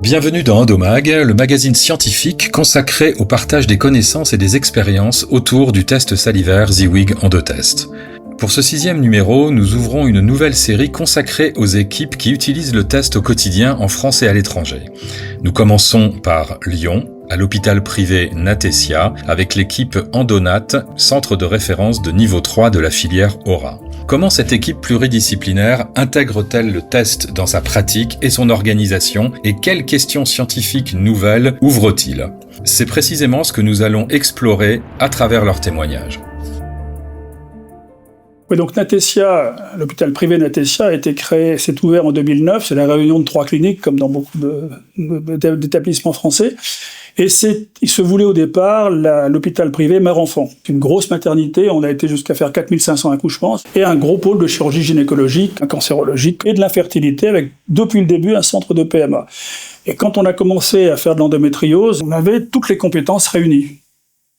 Bienvenue dans Endomag, le magazine scientifique consacré au partage des connaissances et des expériences autour du test salivaire Ziwig Endotest. Pour ce 6e numéro, nous ouvrons une nouvelle série consacrée aux équipes qui utilisent le test au quotidien en France et à l'étranger. Nous commençons par Lyon, à l'hôpital privé Natecia, avec l'équipe Endonat, centre de référence de niveau 3 de la filière Aura. Comment cette équipe pluridisciplinaire intègre-t-elle le test dans sa pratique et son organisation et quelles questions scientifiques nouvelles ouvre-t-il ? C'est précisément ce que nous allons explorer à travers leurs témoignages. Oui, donc Natecia, l'hôpital privé Natecia a été créé, s'est ouvert en 2009, c'est la réunion de 3 cliniques comme dans beaucoup d'établissements français. Et il se voulait au départ l'hôpital privé mère-enfant. Une grosse maternité, on a été jusqu'à faire 4500 accouchements, et un gros pôle de chirurgie gynécologique, cancérologique et de l'infertilité avec, depuis le début, un centre de PMA. Et quand on a commencé à faire de l'endométriose, on avait toutes les compétences réunies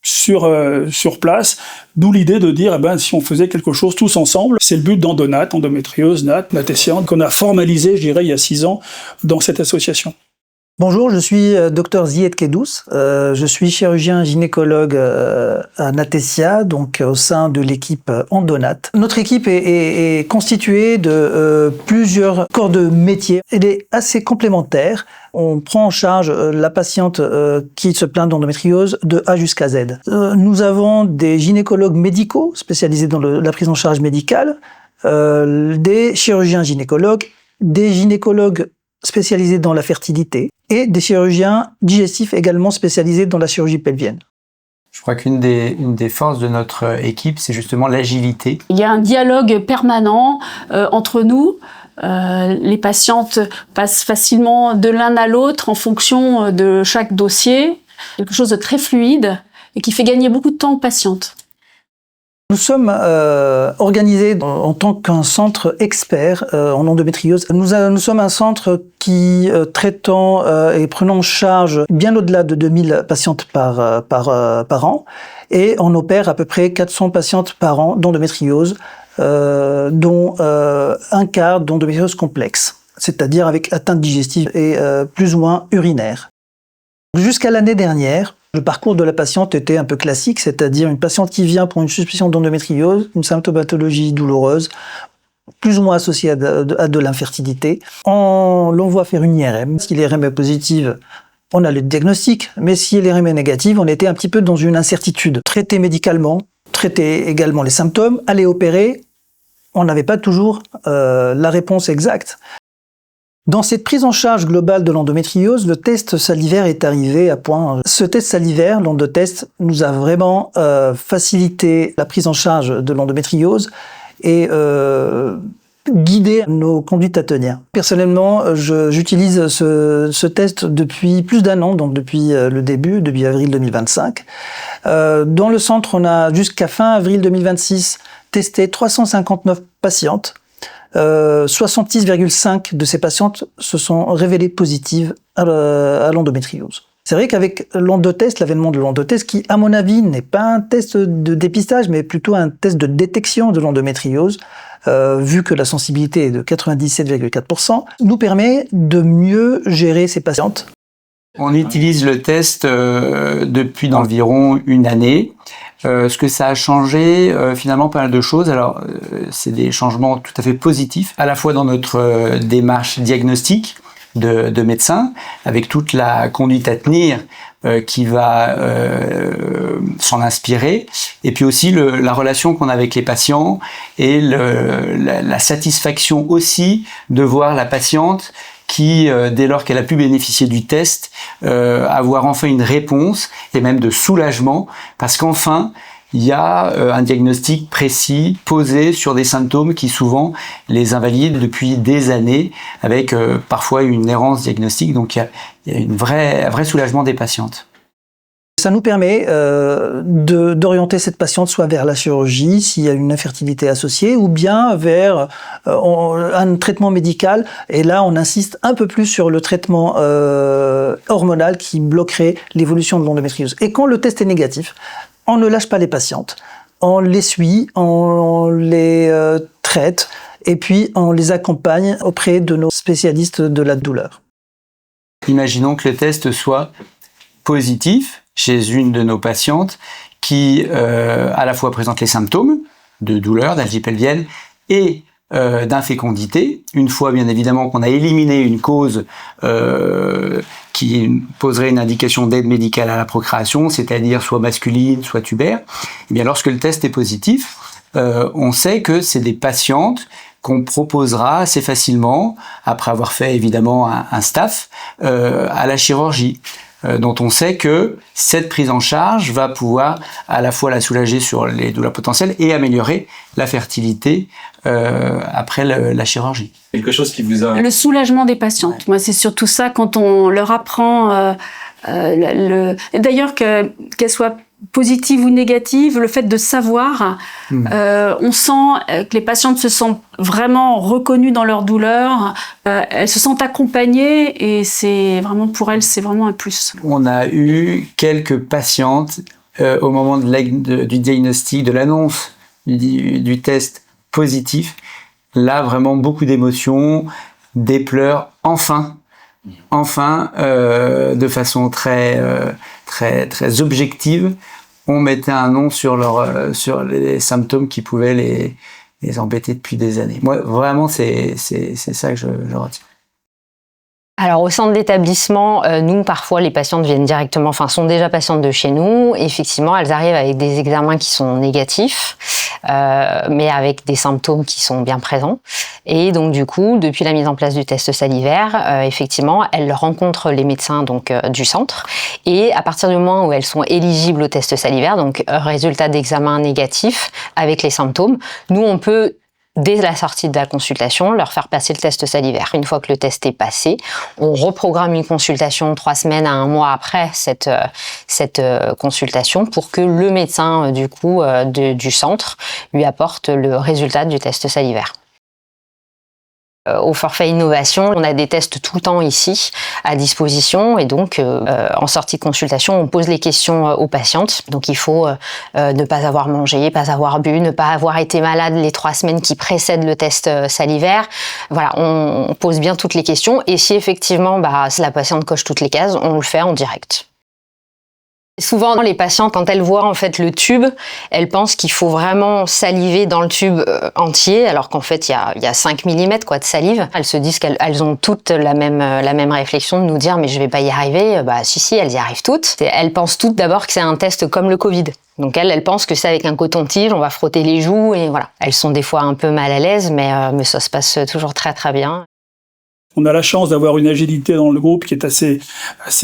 sur place, d'où l'idée de dire, si on faisait quelque chose tous ensemble, c'est le but d'Endonat, endométriose, Natecia, qu'on a formalisé, je dirais, il y a 6 ans, dans cette association. Bonjour, je suis Dr Zied Kedous, je suis chirurgien gynécologue à Natecia, donc au sein de l'équipe Endonat. Notre équipe est constituée de plusieurs corps de métier. Elle est assez complémentaire. On prend en charge la patiente qui se plaint d'endométriose de A jusqu'à Z. Nous avons des gynécologues médicaux spécialisés dans la prise en charge médicale, des chirurgiens gynécologues, des gynécologues spécialisés dans la fertilité et des chirurgiens digestifs également spécialisés dans la chirurgie pelvienne. Je crois qu'une des forces de notre équipe, c'est justement l'agilité. Il y a un dialogue permanent entre nous. Les patientes passent facilement de l'un à l'autre en fonction de chaque dossier. Quelque chose de très fluide et qui fait gagner beaucoup de temps aux patientes. Nous sommes organisés en tant qu'un centre expert en endométriose. Nous sommes un centre qui traitant et prenant en charge bien au-delà de 2000 patientes par an, et on opère à peu près 400 patientes par an d'endométriose, dont un quart d'endométriose complexe, c'est-à-dire avec atteinte digestive et plus ou moins urinaire. Jusqu'à l'année dernière, le parcours de la patiente était un peu classique, c'est-à-dire une patiente qui vient pour une suspicion d'endométriose, une symptomatologie douloureuse, plus ou moins associée à de l'infertilité. On l'envoie faire une IRM. Si l'IRM est positive, on a le diagnostic, mais si l'IRM est négative, on était un petit peu dans une incertitude. Traiter médicalement, traiter également les symptômes, aller opérer, on n'avait pas toujours la réponse exacte. Dans cette prise en charge globale de l'endométriose, le test salivaire est arrivé à point. Ce test salivaire, l'endotest, nous a vraiment facilité la prise en charge de l'endométriose et guidé nos conduites à tenir. Personnellement, j'utilise ce test depuis plus d'1 an, donc depuis le début, depuis avril 2025. Dans le centre, on a jusqu'à fin avril 2026 testé 359 patientes. 66,5 de ces patientes se sont révélées positives à l'endométriose. C'est vrai qu'avec l'endotest, l'avènement de l'endotest, qui à mon avis n'est pas un test de dépistage, mais plutôt un test de détection de l'endométriose, vu que la sensibilité est de 97,4%, nous permet de mieux gérer ces patientes. On utilise le test depuis environ 1 année. Ce que ça a changé, finalement, pas mal de choses. Alors, c'est des changements tout à fait positifs, à la fois dans notre démarche diagnostique de médecin, avec toute la conduite à tenir qui va s'en inspirer, et puis aussi la relation qu'on a avec les patients et la satisfaction aussi de voir la patiente qui, dès lors qu'elle a pu bénéficier du test, avoir enfin une réponse et même de soulagement, parce qu'enfin, il y a un diagnostic précis posé sur des symptômes qui souvent les invalident depuis des années, avec parfois une errance diagnostique. Donc il y a un vrai soulagement des patientes. Ça nous permet d'orienter cette patiente soit vers la chirurgie, s'il y a une infertilité associée, ou bien vers un traitement médical. Et là, on insiste un peu plus sur le traitement hormonal qui bloquerait l'évolution de l'endométriose. Et quand le test est négatif, on ne lâche pas les patientes. On les suit, on les traite, et puis on les accompagne auprès de nos spécialistes de la douleur. imaginons que le test soit positif chez une de nos patientes qui à la fois présente les symptômes de douleur, d'algie pelvienne et d'infécondité. Une fois bien évidemment qu'on a éliminé une cause qui poserait une indication d'aide médicale à la procréation, c'est-à-dire soit masculine, soit tubaire, et bien lorsque le test est positif, on sait que c'est des patientes qu'on proposera assez facilement, après avoir fait évidemment un staff, à la chirurgie, dont on sait que cette prise en charge va pouvoir à la fois la soulager sur les douleurs potentielles et améliorer la fertilité après la chirurgie. Quelque chose qui vous a... Le soulagement des patientes. Moi, c'est surtout ça quand on leur apprend... D'ailleurs, qu'elle soit positive ou négative, le fait de savoir, on sent que les patientes se sentent vraiment reconnues dans leur douleur, elles se sentent accompagnées et c'est vraiment pour elles, c'est vraiment un plus. On a eu quelques patientes au moment du diagnostic, de l'annonce du test positif, là vraiment beaucoup d'émotions, des pleurs, enfin, de façon très objective, on mettait un nom sur les symptômes qui pouvaient les embêter depuis des années. Moi, vraiment, c'est ça que je retiens. Alors au centre d'établissement, nous parfois les patientes viennent directement, sont déjà patientes de chez nous. Effectivement, elles arrivent avec des examens qui sont négatifs, mais avec des symptômes qui sont bien présents. Et donc du coup, depuis la mise en place du test salivaire, effectivement, elles rencontrent les médecins du centre. Et à partir du moment où elles sont éligibles au test salivaire, donc résultat d'examen négatif avec les symptômes, nous on peut dès la sortie de la consultation, leur faire passer le test salivaire. Une fois que le test est passé, on reprogramme une consultation 3 semaines à 1 mois après cette consultation pour que le médecin du centre lui apporte le résultat du test salivaire. Au forfait innovation, on a des tests tout le temps ici à disposition et donc en sortie de consultation, on pose les questions aux patientes. Donc il faut ne pas avoir mangé, pas avoir bu, ne pas avoir été malade les 3 semaines qui précèdent le test salivaire. Voilà, on pose bien toutes les questions et si effectivement la patiente coche toutes les cases, on le fait en direct. Souvent, les patientes, quand elles voient en fait le tube, elles pensent qu'il faut vraiment saliver dans le tube entier, alors qu'en fait, il y a 5 mm de salive. Elles se disent qu'elles ont toutes la même réflexion de nous dire « mais je vais pas y arriver ». Si, elles y arrivent toutes. Elles pensent toutes d'abord que c'est un test comme le Covid. Donc elles pensent que c'est avec un coton-tige, on va frotter les joues et voilà. Elles sont des fois un peu mal à l'aise, mais ça se passe toujours très très bien. On a la chance d'avoir une agilité dans le groupe qui est assez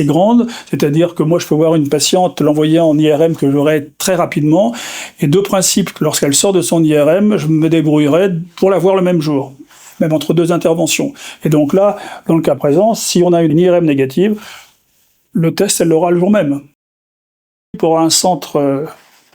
grande, c'est-à-dire que moi je peux voir une patiente, l'envoyer en IRM que j'aurai très rapidement, et 2 principes, lorsqu'elle sort de son IRM, je me débrouillerai pour la voir le même jour, même entre 2 interventions. Et donc là, dans le cas présent, si on a une IRM négative, le test, elle l'aura le jour même. Pour un centre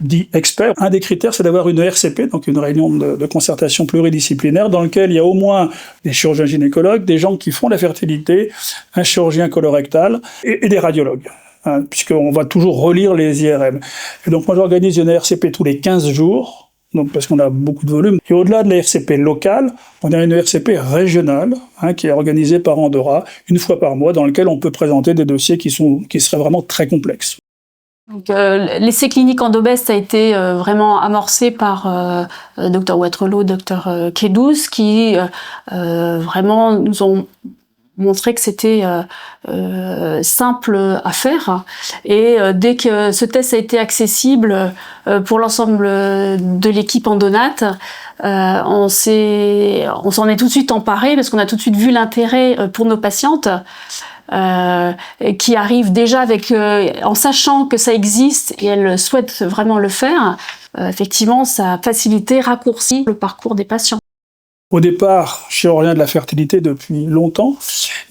dit expert, un des critères, c'est d'avoir une RCP, donc une réunion de concertation pluridisciplinaire, dans laquelle il y a au moins des chirurgiens gynécologues, des gens qui font la fertilité, un chirurgien colorectal et des radiologues, puisqu'on va toujours relire les IRM. Et donc moi j'organise une RCP tous les 15 jours, donc parce qu'on a beaucoup de volume. Et au-delà de la RCP locale, on a une RCP régionale, qui est organisée par Andorra, 1 fois par mois, dans laquelle on peut présenter des dossiers qui seraient vraiment très complexes. Donc, l'essai clinique EndoBest a été vraiment amorcé par Dr Waterloo, Dr Kedous, qui vraiment nous ont montré que c'était simple à faire. Et dès que ce test a été accessible pour l'ensemble de l'équipe Endonate, on s'en est tout de suite emparé parce qu'on a tout de suite vu l'intérêt pour nos patientes. Qui arrivent déjà en sachant que ça existe et elles souhaitent vraiment le faire, effectivement, ça a facilité, raccourci le parcours des patients. Au départ, chirurgien de la fertilité depuis longtemps,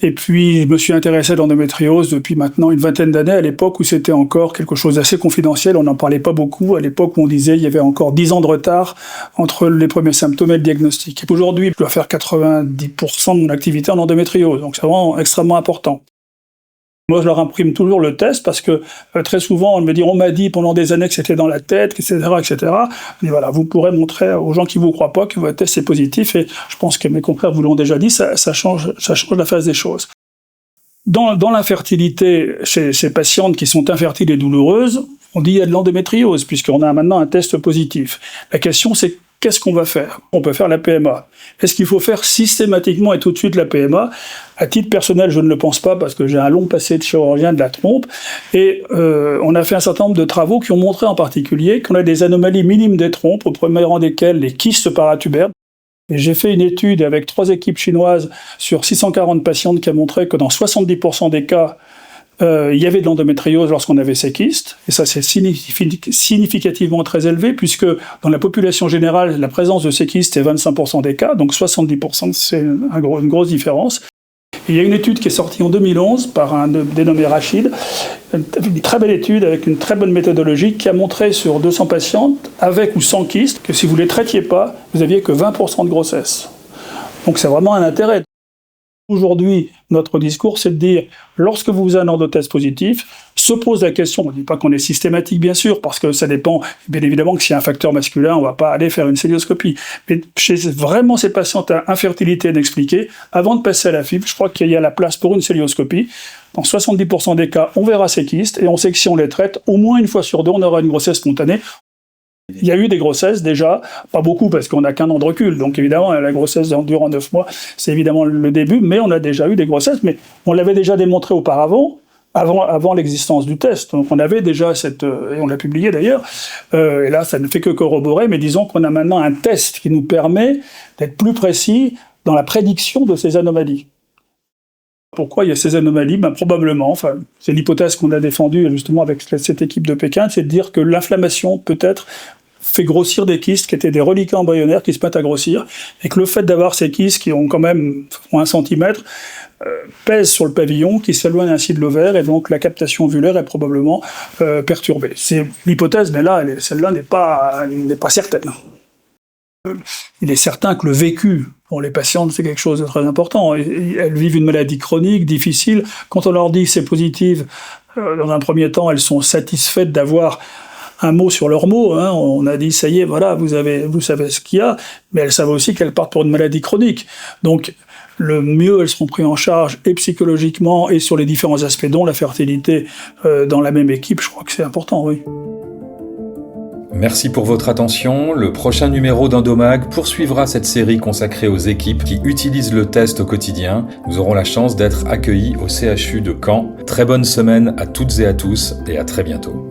et puis je me suis intéressé à l'endométriose depuis maintenant une 20aine d'années, à l'époque où c'était encore quelque chose d'assez confidentiel, on n'en parlait pas beaucoup, à l'époque où on disait qu'il y avait encore 10 ans de retard entre les premiers symptômes et le diagnostic. Aujourd'hui, je dois faire 90% de mon activité en endométriose, donc c'est vraiment extrêmement important. Moi, je leur imprime toujours le test parce que très souvent, on m'a dit pendant des années que c'était dans la tête, etc., etc. Mais voilà, vous pourrez montrer aux gens qui vous croient pas que votre test est positif et je pense que mes confrères vous l'ont déjà dit, ça change la face des choses. Dans l'infertilité, chez ces patientes qui sont infertiles et douloureuses, on dit qu'il y a de l'endométriose, puisqu'on a maintenant un test positif. La question, c'est qu'est-ce qu'on va faire? On peut faire la PMA. Est-ce qu'il faut faire systématiquement et tout de suite la PMA? À titre personnel, je ne le pense pas, parce que j'ai un long passé de chirurgien de la trompe, et on a fait un certain nombre de travaux qui ont montré en particulier qu'on a des anomalies minimes des trompes, au premier rang desquelles les kystes paratubères. Et j'ai fait une étude avec 3 équipes chinoises sur 640 patientes qui a montré que dans 70% des cas, il y avait de l'endométriose lorsqu'on avait ces kystes. Et ça, c'est significativement très élevé, puisque dans la population générale, la présence de ces kystes est 25% des cas, donc 70%, c'est une grosse différence. Et il y a une étude qui est sortie en 2011 par un dénommé Rachid, une très belle étude avec une très bonne méthodologie qui a montré sur 200 patientes, avec ou sans kyste, que si vous ne les traitiez pas, vous n'aviez que 20% de grossesse. Donc c'est vraiment un intérêt. Aujourd'hui, notre discours, c'est de dire, lorsque vous avez un endotest positif, se pose la question, on ne dit pas qu'on est systématique, bien sûr, parce que ça dépend, bien évidemment, que s'il y a un facteur masculin, on ne va pas aller faire une célioscopie. Mais chez vraiment ces patientes à infertilité inexpliquée, avant de passer à la FIV, je crois qu'il y a la place pour une célioscopie. Dans 70% des cas, on verra ces kystes, et on sait que si on les traite, au moins une fois sur 2, on aura une grossesse spontanée. Il y a eu des grossesses déjà, pas beaucoup parce qu'on n'a qu'un an de recul, donc évidemment la grossesse durant 9 mois, c'est évidemment le début, mais on a déjà eu des grossesses, mais on l'avait déjà démontré auparavant, avant l'existence du test, donc on avait déjà et on l'a publié d'ailleurs, et là ça ne fait que corroborer, mais disons qu'on a maintenant un test qui nous permet d'être plus précis dans la prédiction de ces anomalies. Pourquoi il y a ces anomalies? Probablement, c'est l'hypothèse qu'on a défendue justement avec cette équipe de Pékin, c'est de dire que l'inflammation peut-être fait grossir des kystes qui étaient des reliquats embryonnaires qui se mettent à grossir, et que le fait d'avoir ces kystes qui ont quand même 1 cm pèse sur le pavillon, qui s'éloigne ainsi de l'ovaire, et donc la captation ovulaire est probablement perturbée. C'est l'hypothèse, mais là, celle-là n'est pas certaine. Il est certain que le vécu pour les patientes, c'est quelque chose de très important. Elles vivent une maladie chronique, difficile. Quand on leur dit que c'est positif, dans un premier temps, elles sont satisfaites d'avoir un mot sur leur mot. On a dit, ça y est, voilà, vous savez ce qu'il y a, mais elles savent aussi qu'elles partent pour une maladie chronique. Donc, le mieux, elles seront prises en charge et psychologiquement et sur les différents aspects, dont la fertilité, dans la même équipe. Je crois que c'est important, oui. Merci pour votre attention. Le prochain numéro d'Endomag poursuivra cette série consacrée aux équipes qui utilisent le test au quotidien. Nous aurons la chance d'être accueillis au CHU de Caen. Très bonne semaine à toutes et à tous et à très bientôt.